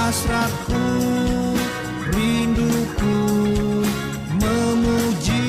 hasratku, rinduku, memuji,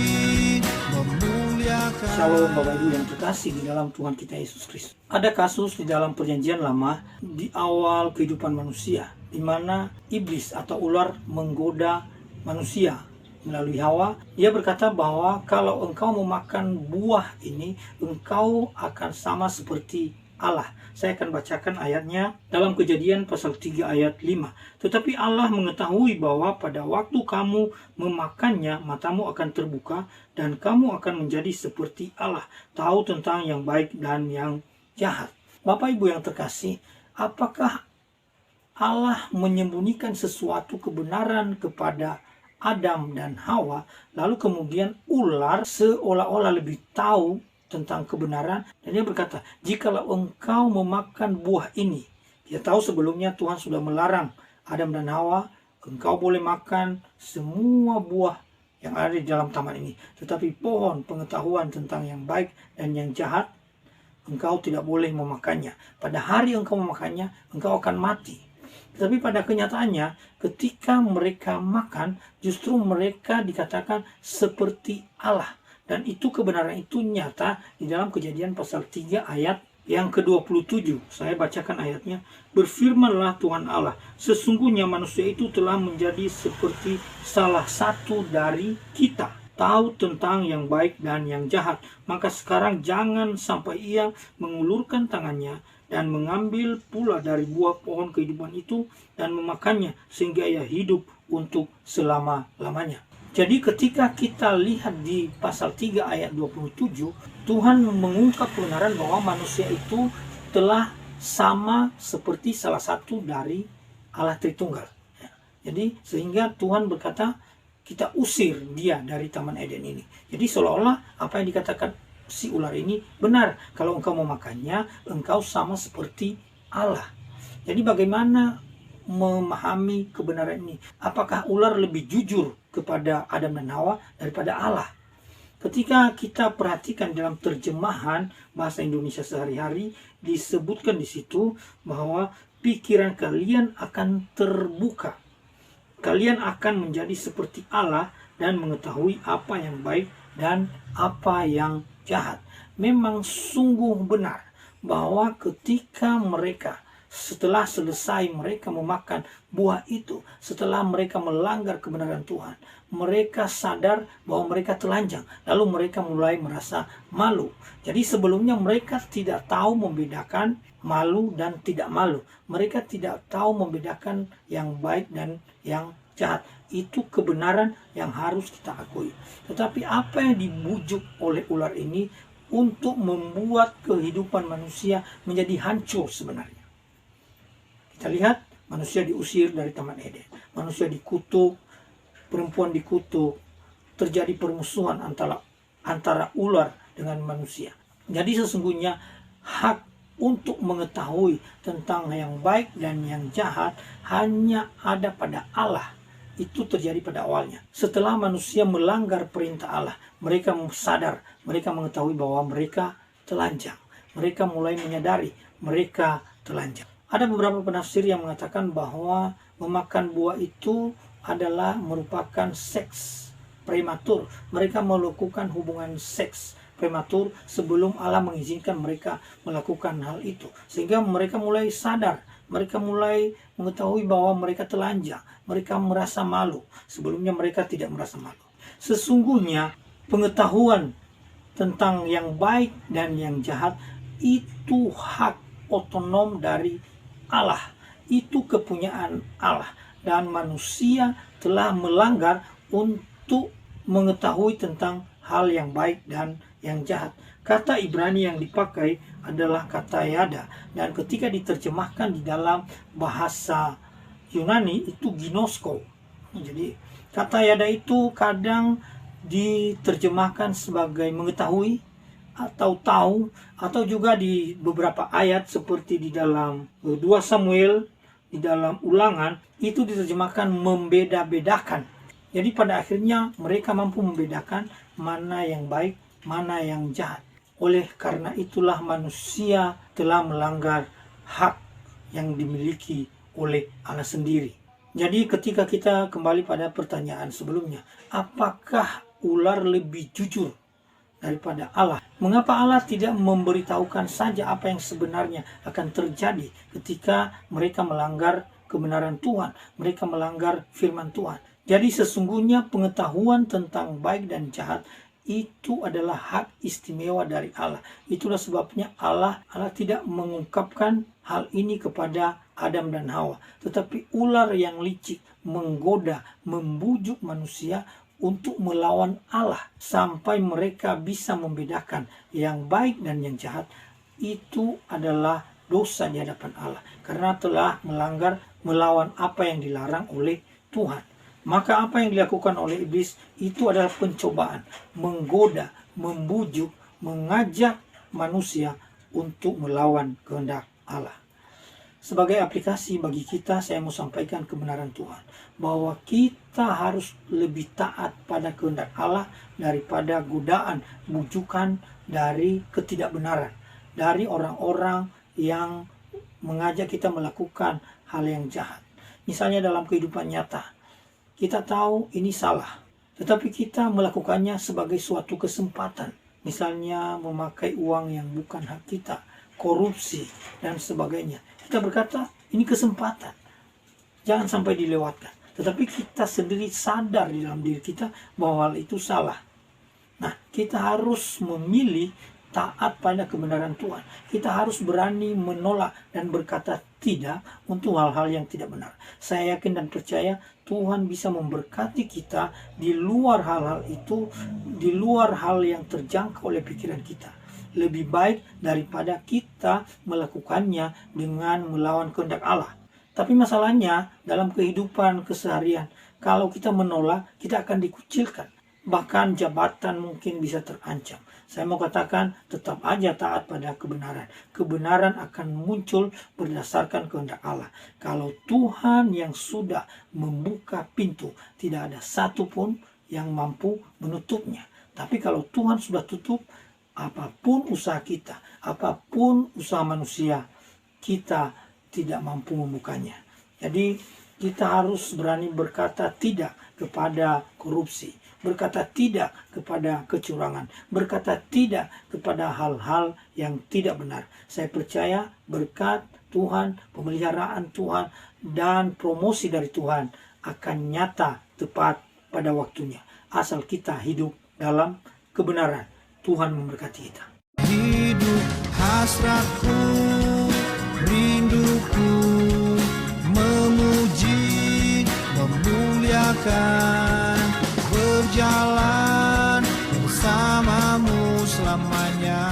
memuliakan. Shalom Bapak Ibu yang terkasih di dalam Tuhan kita Yesus Kristus. Ada kasus di dalam perjanjian lama di awal kehidupan manusia, di mana iblis atau ular menggoda manusia melalui Hawa. Dia berkata bahwa kalau engkau memakan buah ini, engkau akan sama seperti Allah. Saya akan bacakan ayatnya dalam Kejadian pasal 3 ayat 5. Tetapi Allah mengetahui bahwa pada waktu kamu memakannya, matamu akan terbuka dan kamu akan menjadi seperti Allah, tahu tentang yang baik dan yang jahat. Bapak Ibu yang terkasih, apakah Allah menyembunyikan sesuatu kebenaran kepada Adam dan Hawa, lalu kemudian ular seolah-olah lebih tahu tentang kebenaran, dan dia berkata, jikalau engkau memakan buah ini, dia tahu sebelumnya Tuhan sudah melarang Adam dan Hawa, engkau boleh makan semua buah yang ada di dalam taman ini, tetapi pohon pengetahuan tentang yang baik dan yang jahat, engkau tidak boleh memakannya. Pada hari engkau memakannya, engkau akan mati. Tapi pada kenyataannya, ketika mereka makan, justru mereka dikatakan seperti Allah. Dan itu kebenaran itu nyata di dalam Kejadian pasal 3 ayat yang ke-27. Saya bacakan ayatnya. Berfirmanlah Tuhan Allah, sesungguhnya manusia itu telah menjadi seperti salah satu dari kita, tahu tentang yang baik dan yang jahat. Maka sekarang jangan sampai ia mengulurkan tangannya dan mengambil pula dari buah pohon kehidupan itu dan memakannya, sehingga ia hidup untuk selama-lamanya. Jadi ketika kita lihat di pasal 3 ayat 27, Tuhan mengungkap kebenaran bahwa manusia itu telah sama seperti salah satu dari Allah Tritunggal. Jadi sehingga Tuhan berkata, kita usir dia dari Taman Eden ini. Jadi seolah-olah apa yang dikatakan si ular ini benar. Kalau engkau memakannya, engkau sama seperti Allah. Jadi bagaimana memahami kebenaran ini? Apakah ular lebih jujur kepada Adam dan Hawa daripada Allah? Ketika kita perhatikan dalam terjemahan bahasa Indonesia sehari-hari, disebutkan di situ bahwa pikiran kalian akan terbuka. Kalian akan menjadi seperti Allah dan mengetahui apa yang baik dan apa yang jahat. Memang sungguh benar bahwa ketika mereka setelah selesai mereka memakan buah itu, setelah mereka melanggar kebenaran Tuhan, mereka sadar bahwa mereka telanjang, lalu mereka mulai merasa malu. Jadi sebelumnya mereka tidak tahu membedakan malu dan tidak malu. Mereka tidak tahu membedakan yang baik dan yang jahat. Itu kebenaran yang harus kita akui. Tetapi apa yang dibujuk oleh ular ini untuk membuat kehidupan manusia menjadi hancur sebenarnya. Kita lihat manusia diusir dari Taman Eden. Manusia dikutuk, perempuan dikutuk, terjadi permusuhan antara ular dengan manusia. Jadi sesungguhnya hak untuk mengetahui tentang yang baik dan yang jahat hanya ada pada Allah. Itu terjadi pada awalnya. Setelah manusia melanggar perintah Allah, mereka sadar, mereka mengetahui bahwa mereka telanjang. Mereka mulai menyadari mereka telanjang. Ada beberapa penafsir yang mengatakan bahwa memakan buah itu adalah merupakan seks prematur. Mereka melakukan hubungan seks prematur sebelum Allah mengizinkan mereka melakukan hal itu. Sehingga mereka mulai sadar, mereka mulai mengetahui bahwa mereka telanjang. Mereka merasa malu. Sebelumnya mereka tidak merasa malu. Sesungguhnya pengetahuan tentang yang baik dan yang jahat itu hak otonom dari Allah. Itu kepunyaan Allah. Dan manusia telah melanggar untuk mengetahui tentang hal yang baik dan yang jahat. Kata Ibrani yang dipakai adalah kata yada. Dan ketika diterjemahkan di dalam bahasa Yunani itu ginosko. Jadi kata yada itu kadang diterjemahkan sebagai mengetahui atau tahu, atau juga di beberapa ayat seperti di dalam 2 Samuel, di dalam Ulangan itu diterjemahkan membeda-bedakan. Jadi pada akhirnya mereka mampu membedakan mana yang baik, mana yang jahat. Oleh karena itulah manusia telah melanggar hak yang dimiliki oleh Allah sendiri. Jadi ketika kita kembali pada pertanyaan sebelumnya, apakah ular lebih jujur daripada Allah? Mengapa Allah tidak memberitahukan saja apa yang sebenarnya akan terjadi ketika mereka melanggar kebenaran Tuhan, mereka melanggar firman Tuhan? Jadi sesungguhnya pengetahuan tentang baik dan jahat itu adalah hak istimewa dari Allah. Itulah sebabnya Allah tidak mengungkapkan hal ini kepada Adam dan Hawa. Tetapi ular yang licik menggoda, membujuk manusia untuk melawan Allah sampai mereka bisa membedakan yang baik dan yang jahat. Itu adalah dosa di hadapan Allah karena telah melawan apa yang dilarang oleh Tuhan. Maka apa yang dilakukan oleh iblis itu adalah pencobaan, menggoda, membujuk, mengajak manusia untuk melawan kehendak Allah. Sebagai aplikasi bagi kita, saya mau sampaikan kebenaran Tuhan, bahwa kita harus lebih taat pada kehendak Allah daripada godaan, bujukan dari ketidakbenaran, dari orang-orang yang mengajak kita melakukan hal yang jahat. Misalnya dalam kehidupan nyata, kita tahu ini salah, tetapi kita melakukannya sebagai suatu kesempatan. Misalnya memakai uang yang bukan hak kita, korupsi, dan sebagainya. Kita berkata, ini kesempatan. Jangan sampai dilewatkan. Tetapi kita sendiri sadar di dalam diri kita bahwa hal itu salah. Nah, kita harus memilih taat pada kebenaran Tuhan. Kita harus berani menolak dan berkata tidak untuk hal-hal yang tidak benar. Saya yakin dan percaya Tuhan bisa memberkati kita di luar hal-hal itu, di luar hal yang terjangkau oleh pikiran kita. Lebih baik daripada kita melakukannya dengan melawan kehendak Allah. Tapi masalahnya dalam kehidupan keseharian, kalau kita menolak, kita akan dikucilkan. Bahkan jabatan mungkin bisa terancam. Saya mau katakan tetap aja taat pada kebenaran. Kebenaran akan muncul berdasarkan kehendak Allah. Kalau Tuhan yang sudah membuka pintu, tidak ada satupun yang mampu menutupnya. Tapi kalau Tuhan sudah tutup, apapun usaha kita, apapun usaha manusia, kita tidak mampu membukanya. Jadi kita harus berani berkata tidak kepada korupsi, berkata tidak kepada kecurangan, berkata tidak kepada hal-hal yang tidak benar. Saya percaya berkat Tuhan, pemeliharaan Tuhan, dan promosi dari Tuhan akan nyata tepat pada waktunya. Asal kita hidup dalam kebenaran. Tuhan memberkati kita. Hidup hasratku, rinduku, memuji, memuliakan, berjalan bersamamu selamanya.